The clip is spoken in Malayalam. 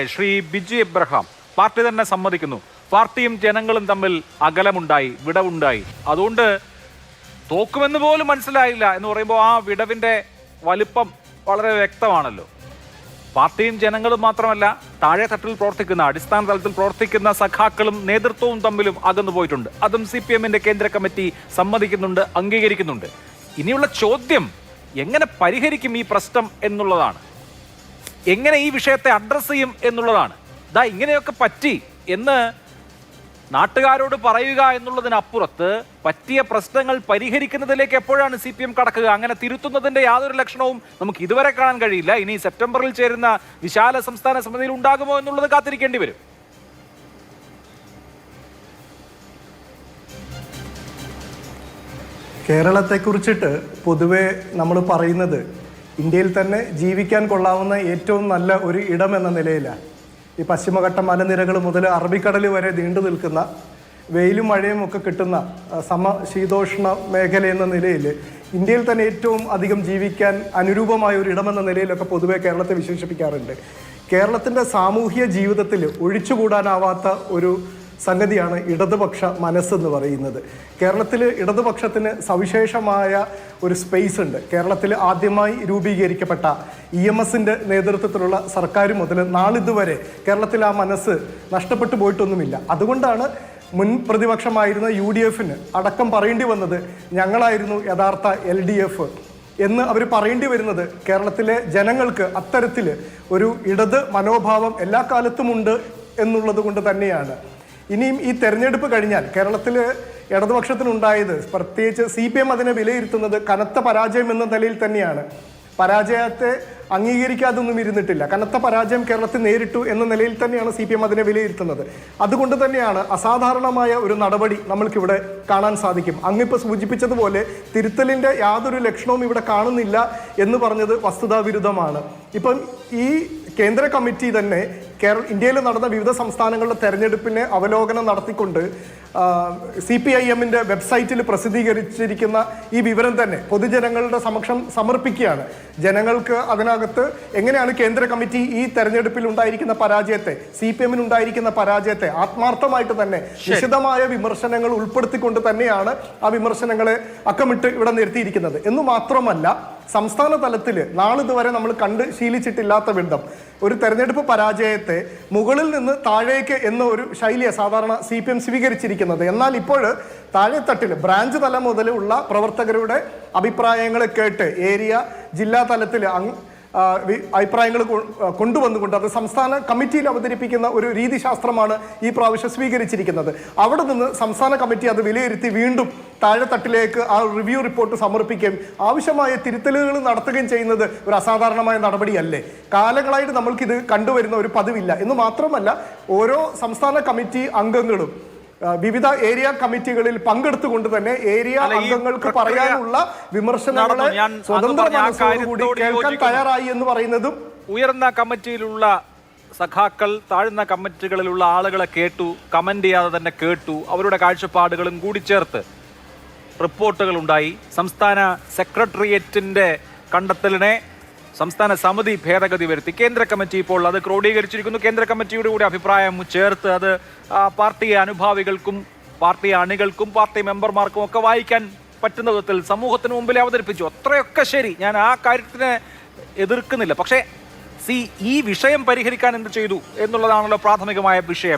ശ്രീ ബിജു എബ്രഹാം പാർട്ടി തന്നെ സമ്മതിക്കുന്നു, പാർട്ടിയും ജനങ്ങളും തമ്മിൽ അകലമുണ്ടായി, വിടവുണ്ടായി. അതുകൊണ്ട് തോക്കുമെന്ന് പോലും മനസ്സിലായില്ല എന്ന് പറയുമ്പോൾ ആ വിടവിന്റെ വലിപ്പം വളരെ വ്യക്തമാണല്ലോ. പാർട്ടിയും ജനങ്ങളും മാത്രമല്ല, താഴെ തട്ടിൽ പ്രവർത്തിക്കുന്ന, അടിസ്ഥാന തലത്തിൽ പ്രവർത്തിക്കുന്ന സഖാക്കളും നേതൃത്വവും തമ്മിലും അകന്നു പോയിട്ടുണ്ട്. അതും CPM-ന്റെ കേന്ദ്ര കമ്മിറ്റി സമ്മതിക്കുന്നുണ്ട്, അംഗീകരിക്കുന്നുണ്ട്. ഇനിയുള്ള ചോദ്യം എങ്ങനെ പരിഹരിക്കും ഈ പ്രശ്നം എന്നുള്ളതാണ്. എങ്ങനെ ഈ വിഷയത്തെ അഡ്രസ് ചെയ്യും എന്നുള്ളതാണ്. ഇങ്ങനെയൊക്കെ പറ്റി എന്ന് നാട്ടുകാരോട് പറയുക എന്നുള്ളതിനപ്പുറത്ത് പറ്റിയ പ്രശ്നങ്ങൾ പരിഹരിക്കുന്നതിലേക്ക് എപ്പോഴാണ് CPM കടക്കുക? അങ്ങനെ തിരുത്തുന്നതിന്റെ യാതൊരു ലക്ഷണവും നമുക്ക് ഇതുവരെ കാണാൻ കഴിയില്ല. ഇനി സെപ്റ്റംബറിൽ ചേരുന്ന വിശാല സംസ്ഥാന സമിതിയിൽ ഉണ്ടാകുമോ എന്നുള്ളത് കാത്തിരിക്കേണ്ടി വരും. കേരളത്തെക്കുറിച്ചിട്ട് പൊതുവെ നമ്മൾ പറയുന്നത് ഇന്ത്യയിൽ തന്നെ ജീവിക്കാൻ കൊള്ളാവുന്ന ഏറ്റവും നല്ല ഒരു ഇടം എന്ന നിലയിലാണ്. ഈ പശ്ചിമഘട്ട മലനിരകൾ മുതൽ അറബിക്കടൽ വരെ നീണ്ടു നിൽക്കുന്ന വെയിലും മഴയും ഒക്കെ കിട്ടുന്ന സമശീതോഷ്ണ മേഖല എന്ന നിലയിൽ ഇന്ത്യയിൽ തന്നെ ഏറ്റവും അധികം ജീവിക്കാൻ അനുരൂപമായ ഒരു ഇടമെന്ന നിലയിലൊക്കെ പൊതുവെ കേരളത്തെ വിശേഷിപ്പിക്കാറുണ്ട്. കേരളത്തിൻ്റെ സാമൂഹ്യ ജീവിതത്തിൽ ഒഴിച്ചുകൂടാനാവാത്ത ഒരു സംഗതിയാണ് ഇടതുപക്ഷ മനസ്സെന്ന് പറയുന്നത്. കേരളത്തിൽ ഇടതുപക്ഷത്തിന് സവിശേഷമായ ഒരു സ്പേസ് ഉണ്ട്. കേരളത്തിൽ ആദ്യമായി രൂപീകരിക്കപ്പെട്ട EMSന്റെ നേതൃത്വത്തിലുള്ള സർക്കാർ മുതൽ നാളിതുവരെ കേരളത്തിൽ ആ മനസ്സ് നഷ്ടപ്പെട്ടു പോയിട്ടൊന്നുമില്ല. അതുകൊണ്ടാണ് മുൻ പ്രതിപക്ഷമായിരുന്ന UDF-ന് അടക്കം പറയേണ്ടി വന്നത് ഞങ്ങളായിരുന്നു യഥാർത്ഥ LDF എന്ന് അവർ പറയേണ്ടി വരുന്നത്. കേരളത്തിലെ ജനങ്ങൾക്ക് അത്തരത്തിൽ ഒരു ഇടത് മനോഭാവം എല്ലാ കാലത്തുമുണ്ട് എന്നുള്ളത് കൊണ്ട് തന്നെയാണ്. ഇനിയും ഈ തെരഞ്ഞെടുപ്പ് കഴിഞ്ഞാൽ കേരളത്തിൽ ഇടതുപക്ഷത്തിനുണ്ടായത്, പ്രത്യേകിച്ച് CPM അതിനെ വിലയിരുത്തുന്നത് കനത്ത പരാജയം എന്ന നിലയിൽ തന്നെയാണ്. പരാജയത്തെ അംഗീകരിക്കാതൊന്നും ഇരുന്നിട്ടില്ല. കനത്ത പരാജയം കേരളത്തിൽ നേരിട്ടു എന്ന നിലയിൽ തന്നെയാണ് CPM അതിനെ വിലയിരുത്തുന്നത്. അതുകൊണ്ട് തന്നെയാണ് അസാധാരണമായ ഒരു നടപടി നമ്മൾക്കിവിടെ കാണാൻ സാധിക്കും. അങ്ങിപ്പോൾ സൂചിപ്പിച്ചതുപോലെ തിരുത്തലിൻ്റെ യാതൊരു ലക്ഷണവും ഇവിടെ കാണുന്നില്ല എന്ന് പറഞ്ഞത് വസ്തുതാവിരുദ്ധമാണ്. ഇപ്പം ഈ കേന്ദ്ര കമ്മിറ്റി തന്നെ ഇന്ത്യയിൽ നടന്ന വിവിധ സംസ്ഥാനങ്ങളുടെ തെരഞ്ഞെടുപ്പിനെ അവലോകനം നടത്തിക്കൊണ്ട് CPIM-ന്റെ വെബ്സൈറ്റിൽ പ്രസിദ്ധീകരിച്ചിരിക്കുന്ന ഈ വിവരം തന്നെ പൊതുജനങ്ങളുടെ സമക്ഷം സമർപ്പിക്കുകയാണ്. ജനങ്ങൾക്ക് അതിനകത്ത് എങ്ങനെയാണ് കേന്ദ്ര കമ്മിറ്റി ഈ തെരഞ്ഞെടുപ്പിൽ ഉണ്ടായിരിക്കുന്ന പരാജയത്തെ, CPM-ന് ഉണ്ടായിരിക്കുന്ന പരാജയത്തെ ആത്മാർത്ഥമായിട്ട് തന്നെ വിശദമായ വിമർശനങ്ങൾ ഉൾപ്പെടുത്തിക്കൊണ്ട് തന്നെയാണ് ആ വിമർശനങ്ങളെ അക്കമിട്ട് ഇവിടെ നിർത്തിയിരിക്കുന്നത്. എന്ന് മാത്രമല്ല, സംസ്ഥാന തലത്തിൽ നാളിതുവരെ നമ്മൾ കണ്ട് ശീലിച്ചിട്ടില്ലാത്ത വിധം ഒരു തെരഞ്ഞെടുപ്പ് പരാജയത്തെ മുകളിൽ നിന്ന് താഴേക്ക് എന്ന ഒരു ശൈലിയാണ് സാധാരണ CPM സ്വീകരിച്ചിരിക്കുന്നത്. എന്നാൽ ഇപ്പോൾ താഴെത്തട്ടിൽ ബ്രാഞ്ച് തലം മുതലുള്ള പ്രവർത്തകരുടെ അഭിപ്രായങ്ങൾ കേട്ട് ഏരിയ ജില്ലാ തലത്തിൽ അഭിപ്രായങ്ങൾ കൊണ്ടുവന്നുകൊണ്ട് അത് സംസ്ഥാന കമ്മിറ്റിയിൽ അവതരിപ്പിക്കുന്ന ഒരു രീതിശാസ്ത്രമാണ് ഈ പ്രാവശ്യം സ്വീകരിച്ചിരിക്കുന്നത്. അവിടെ നിന്ന് സംസ്ഥാന കമ്മിറ്റി അത് വിലയിരുത്തി വീണ്ടും താഴെത്തട്ടിലേക്ക് ആ റിവ്യൂ റിപ്പോർട്ട് സമർപ്പിക്കുകയും ആവശ്യമായ തിരുത്തലുകൾ നടത്തുകയും ചെയ്യുന്നത് ഒരു അസാധാരണമായ നടപടിയല്ലേ? കാലങ്ങളായിട്ട് നമ്മൾക്കിത് കണ്ടുവരുന്ന ഒരു പതിവില്ല. എന്ന് മാത്രമല്ല, ഓരോ സംസ്ഥാന കമ്മിറ്റി അംഗങ്ങളും വിവിധ ഏരിയ കമ്മിറ്റികളിൽ പങ്കെടുത്തുകൊണ്ട് തന്നെ ഏരിയ അംഗങ്ങൾക്ക് പറയാനുള്ള വിമർശനങ്ങളെ സ്വതന്ത്ര മനസ്സോടുകൂടി കേൾക്കാൻ തയ്യാറായി എന്ന് പറയുന്നതും, ഉയർന്ന കമ്മിറ്റിയിലുള്ള സഖാക്കൾ താഴ്ന്ന കമ്മിറ്റികളിലുള്ള ആളുകളെ കേട്ടു, കമന്റ് ചെയ്യാതെ തന്നെ കേട്ടു, അവരുടെ കാഴ്ചപ്പാടുകളും കൂടി ചേർത്ത് റിപ്പോർട്ടുകൾ ഉണ്ടായി. സംസ്ഥാന സെക്രട്ടേറിയറ്റിന്റെ കണ്ടെത്തലിനെ സംസ്ഥാന സമിതി ഭേദഗതി വരുത്തി. കേന്ദ്ര കമ്മിറ്റി ഇപ്പോൾ അത് ക്രോഡീകരിച്ചിരിക്കുന്നു. കേന്ദ്ര കമ്മിറ്റിയുടെ കൂടി അഭിപ്രായം ചേർത്ത് അത് പാർട്ടി അനുഭാവികൾക്കും പാർട്ടി അണികൾക്കും പാർട്ടി മെമ്പർമാർക്കും ഒക്കെ വായിക്കാൻ പറ്റുന്ന വിധത്തിൽ സമൂഹത്തിന് മുമ്പിൽ അവതരിപ്പിച്ചു. അത്രയൊക്കെ ശരി, ഞാൻ ആ കാര്യത്തിനെ എതിർക്കുന്നില്ല. പക്ഷേ ഈ വിഷയം പരിഹരിക്കാൻ എന്ത് ചെയ്തു എന്നുള്ളതാണല്ലോ പ്രാഥമികമായ വിഷയം.